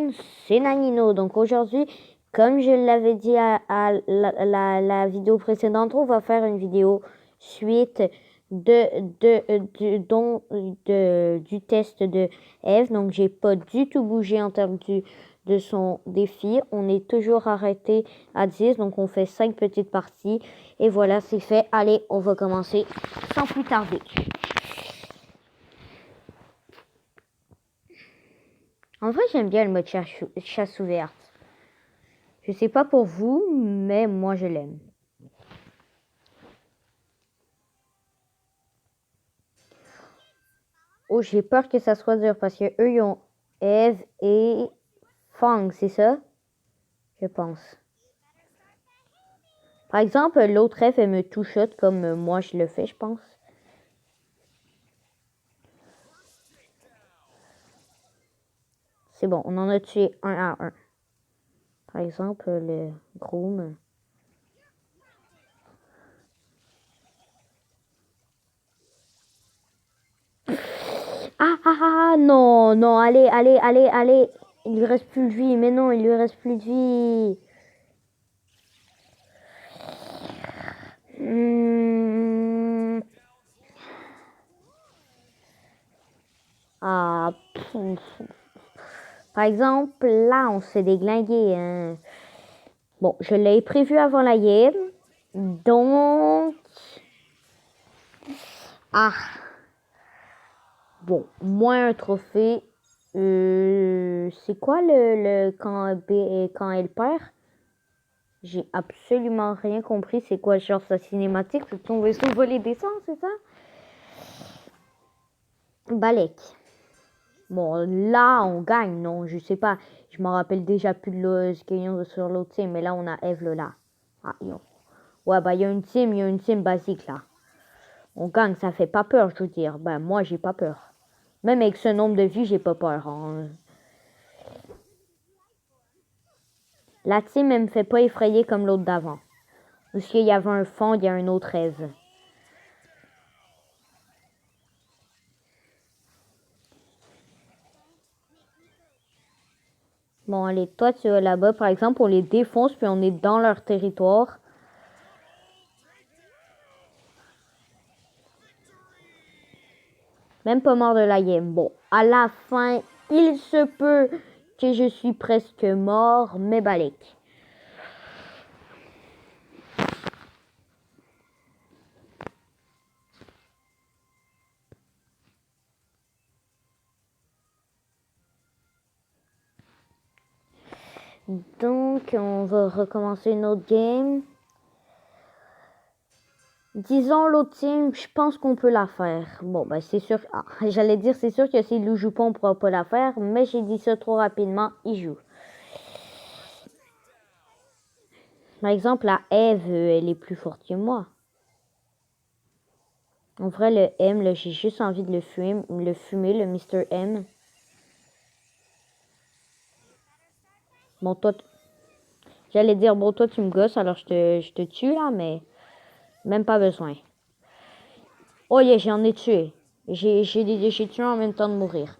monde, c'est Nanino. Donc aujourd'hui, comme je l'avais dit à la vidéo précédente, on va faire une vidéo suite du test de Eve. Donc j'ai pas du tout bougé en termes de son défi. On est toujours arrêté à 10, donc on fait 5 petites parties. Et voilà, c'est fait. Allez, on va commencer sans plus tarder. En vrai, j'aime bien le mode chasse ouverte. Je sais pas pour vous, mais moi je l'aime. Oh, j'ai peur que ça soit dur parce que eux ils ont Eve et Fang, c'est ça? Je pense. Par exemple, l'autre Eve, elle me touchote comme moi je le fais, je pense. C'est bon, on en a tué un à un. Par exemple, le Groom. Non, non, allez. Il lui reste plus de vie, mais non, il lui reste plus de vie. Ah, par exemple, là, on s'est déglingué. Hein. Bon, je l'ai prévu avant la game. Donc... Ah. Bon, moins un trophée. C'est quoi quand elle perd? J'ai absolument rien compris. C'est quoi, genre sa cinématique? C'est ton vaisseau volé descend, c'est ça? Balek. Bon, là, on gagne, non, je sais pas. Je me rappelle déjà plus de ce qu'il y a sur l'autre team, mais là, on a Eve là. Ah, yo. Ouais, bah, il y a une team basique là. On gagne, ça fait pas peur, je veux dire. Ben, moi, j'ai pas peur. Même avec ce nombre de vies, j'ai pas peur. Hein. La team, elle me fait pas effrayer comme l'autre d'avant. Parce qu'il y avait un fond, il y a un autre Eve. Bon, allez, toi, tu vas là-bas, par exemple, on les défonce, puis on est dans leur territoire. Même pas mort de la game. Bon, à la fin, il se peut que je suis presque mort, mais balèque. Donc, on va recommencer une autre game. Disons l'autre team, je pense qu'on peut la faire. Bon, ben c'est sûr. Ah, j'allais dire, c'est sûr que si nous joue pas, on pourra pas la faire. Mais j'ai dit ça trop rapidement, il joue. Par exemple, la Eve, elle est plus forte que moi. En vrai, le M, là, j'ai juste envie de le fumer, le Mr. M. Bon, toi, j'allais dire, bon, toi, tu me gosses, alors je te tue, là, mais même pas besoin. Oh, yeah, j'en ai tué. J'ai tué en même temps de mourir.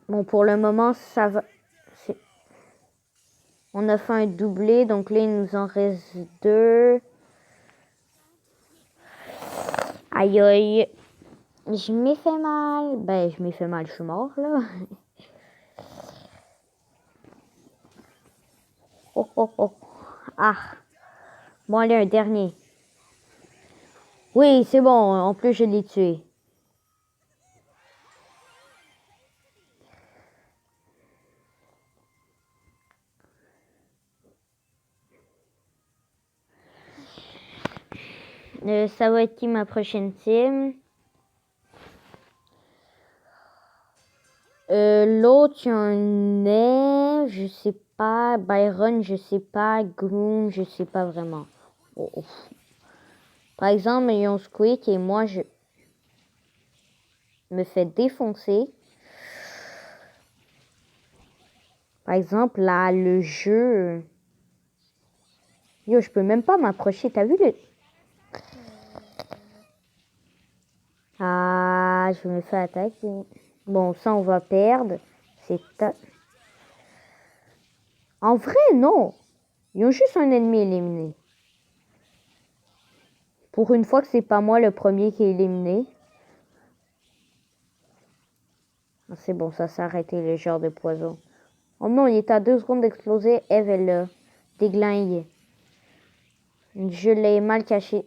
Bon, pour le moment, ça va. On a fait un doublé, donc là, il nous en reste 2. Aïe, aïe. Je m'ai fait mal. Ben, je m'ai fait mal, je suis mort, là. Oh. Ah. Bon, allez, un dernier. Oui, c'est bon. En plus, je l'ai tué. Ça va être qui ma prochaine team? L'autre, il y a un nez, je sais pas. Byron, je sais pas. Gloom, je sais pas vraiment. Oh. Par exemple, ils ont Squeak et moi, je me fais défoncer. Par exemple, là, le jeu... Yo, je peux même pas m'approcher. T'as vu le... Ah, je me fais attaquer. Bon, ça, on va perdre. C'est... En vrai, non. Ils ont juste un ennemi éliminé. Pour une fois que c'est pas moi le premier qui est éliminé. Ah, c'est bon, ça s'est arrêté, le genre de poison. Oh non, il est à 2 secondes d'exploser. Eve, elle l'a déglingué. Je l'ai mal caché.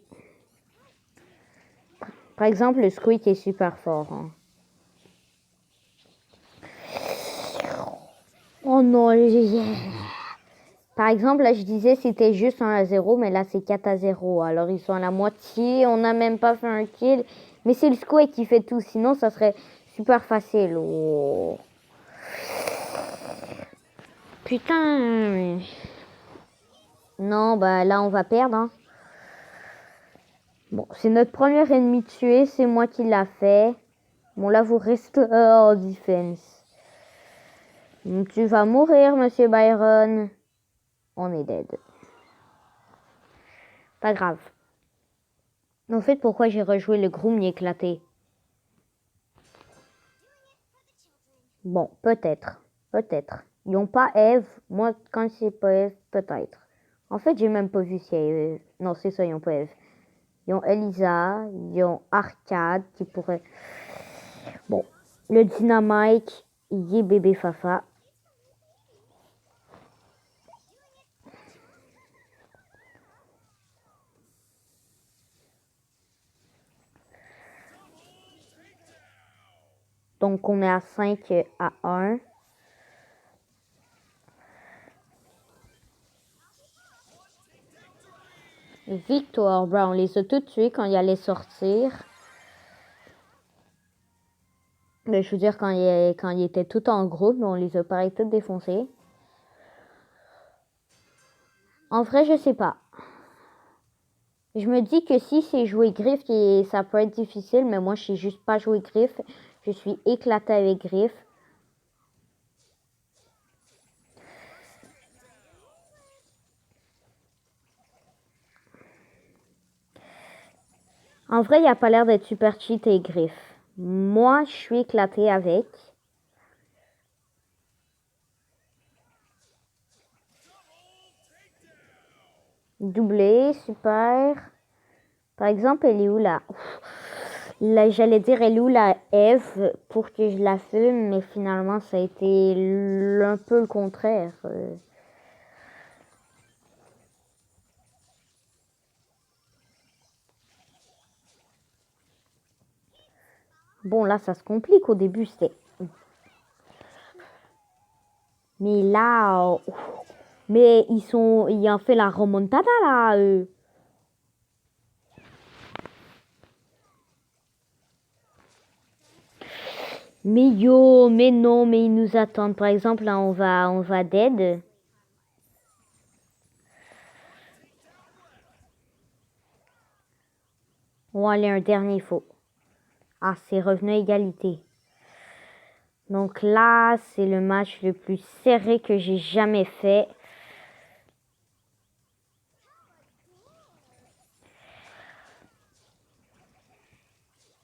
Par exemple, le squeak est super fort. Hein. Oh non, par exemple, là, je disais c'était juste 1-0, mais là, c'est 4-0. Alors, ils sont à la moitié. On n'a même pas fait un kill. Mais c'est le squeak qui fait tout. Sinon, ça serait super facile. Oh. Putain. Non, bah là, on va perdre. Hein. Bon, c'est notre premier ennemi tué. C'est moi qui l'a fait. Bon, là, vous restez en defense. Tu vas mourir, monsieur Byron. On est dead. Pas grave. En fait, pourquoi j'ai rejoué le Groom éclaté? Bon, peut-être. Peut-être. Ils n'ont pas Eve. Moi, quand c'est pas Eve, peut-être. En fait, j'ai même pas vu si Eve. Non, c'est ça, ils n'ont pas Eve. Ils ont Elisa. Ils ont Arcade qui pourrait... Bon. Le Dynamite. Il est bébé Fafa. Donc, on est à 5-1. Victoire, bro. On les a tous tués quand ils allaient sortir. Mais je veux dire, quand ils étaient tous en groupe, on les a pareil tous défoncés. En vrai, je sais pas. Je me dis que si c'est jouer griffe, ça peut être difficile, mais moi, je sais juste pas jouer griffe. Je suis éclatée avec griffe. En vrai, il n'y a pas l'air d'être super cheat et griffe. Moi, je suis éclatée avec. Doublé, super. Par exemple, elle est où là? Là, j'allais dire, elle est où la Eve pour que je la fume, mais finalement, ça a été un peu le contraire. Bon, là, ça se complique. Au début, c'était... Mais là... Mais ils ont fait la remontada, là. Mais yo, mais non, mais ils nous attendent. Par exemple, là, on va dead. On va aller un dernier faux. Ah, c'est revenu à égalité. Donc là, c'est le match le plus serré que j'ai jamais fait.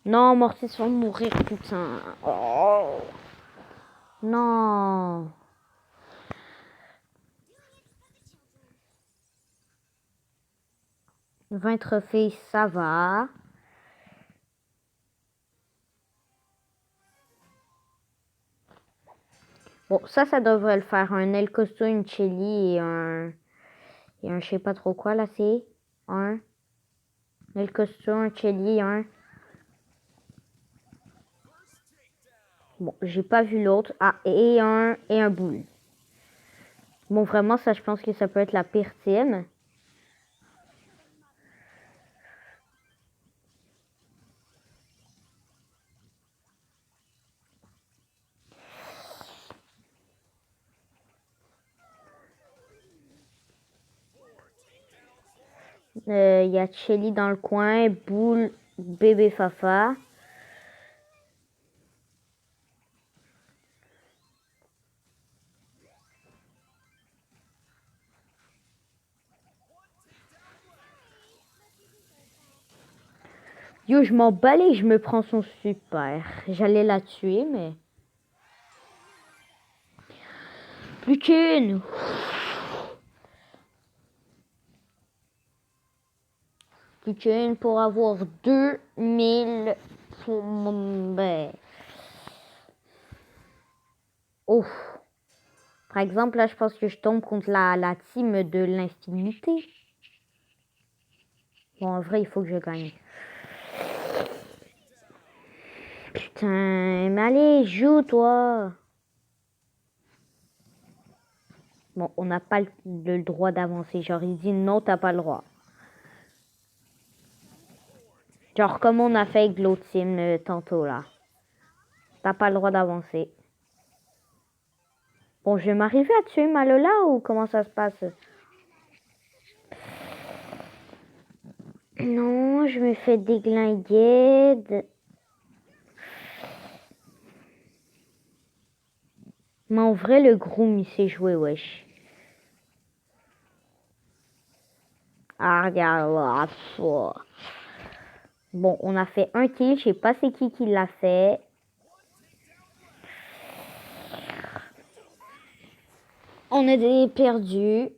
Non, Mortis va mourir, putain. Oh. Non. 20 trophées, ça va. Bon, ça devrait le faire. Un El Costo, une Chili et un... Et un je sais pas trop quoi, là, c'est... Un... El Costo, un Chili, un... Bon, j'ai pas vu l'autre. Ah, et un boule. Bon, vraiment, ça, je pense que ça peut être la pire team. Il y a Shelly dans le coin, boule, bébé Fafa. Yo, je m'emballais, je me prends son super. J'allais la tuer, mais... Plus qu'une. Plus qu'une pour avoir 2000. Ben. Ouf. Par exemple, là, je pense que je tombe contre la team de l'infinité. Bon, en vrai, il faut que je gagne. Putain, mais allez, joue, toi. Bon, on n'a pas le droit d'avancer. Genre, il dit non, t'as pas le droit. Genre, comme on a fait avec l'autre team tantôt, là. T'as pas le droit d'avancer. Bon, je vais m'arriver à tuer Malola ou comment ça se passe? Non, je me fais déglinguer. Mais en vrai, le groom, il sait jouer, wesh. Ah, regarde là. Bon, on a fait un kill. Je sais pas c'est qui l'a fait. On est perdu.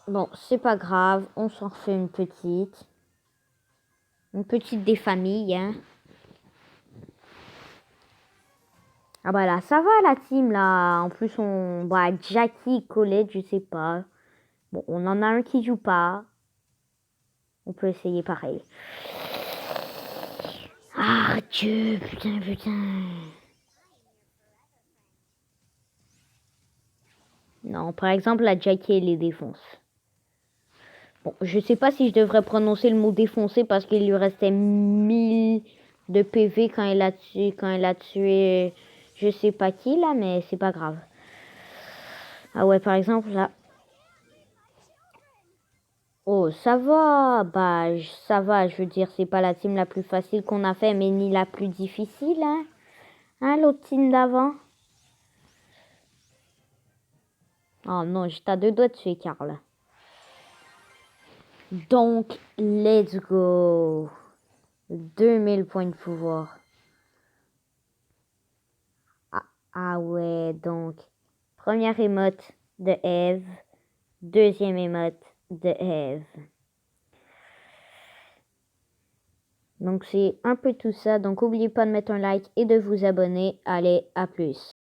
Bon, c'est pas grave. On s'en fait une petite. Une petite des familles, hein. Ah bah là, ça va la team, là. En plus, on... Bah, Jackie, Colette, je sais pas. Bon, on en a un qui joue pas. On peut essayer pareil. Ah, Dieu, putain, putain. Non, par exemple, la Jackie, elle les défonce. Bon, je sais pas si je devrais prononcer le mot défoncer parce qu'il lui restait 1000 de PV quand elle a tué je sais pas qui, là, mais c'est pas grave. Ah ouais, par exemple, là. Oh, ça va. Bah, ça va. Je veux dire, c'est pas la team la plus facile qu'on a fait, mais ni la plus difficile, hein. Hein, l'autre team d'avant. Oh non, j'étais à deux doigts de tuer Karl. Donc, let's go. 2000 points de pouvoir. Ah ouais, donc, première émote de Eve. Deuxième émote de Eve. Donc, c'est un peu tout ça. Donc, n'oubliez pas de mettre un like et de vous abonner. Allez, à plus.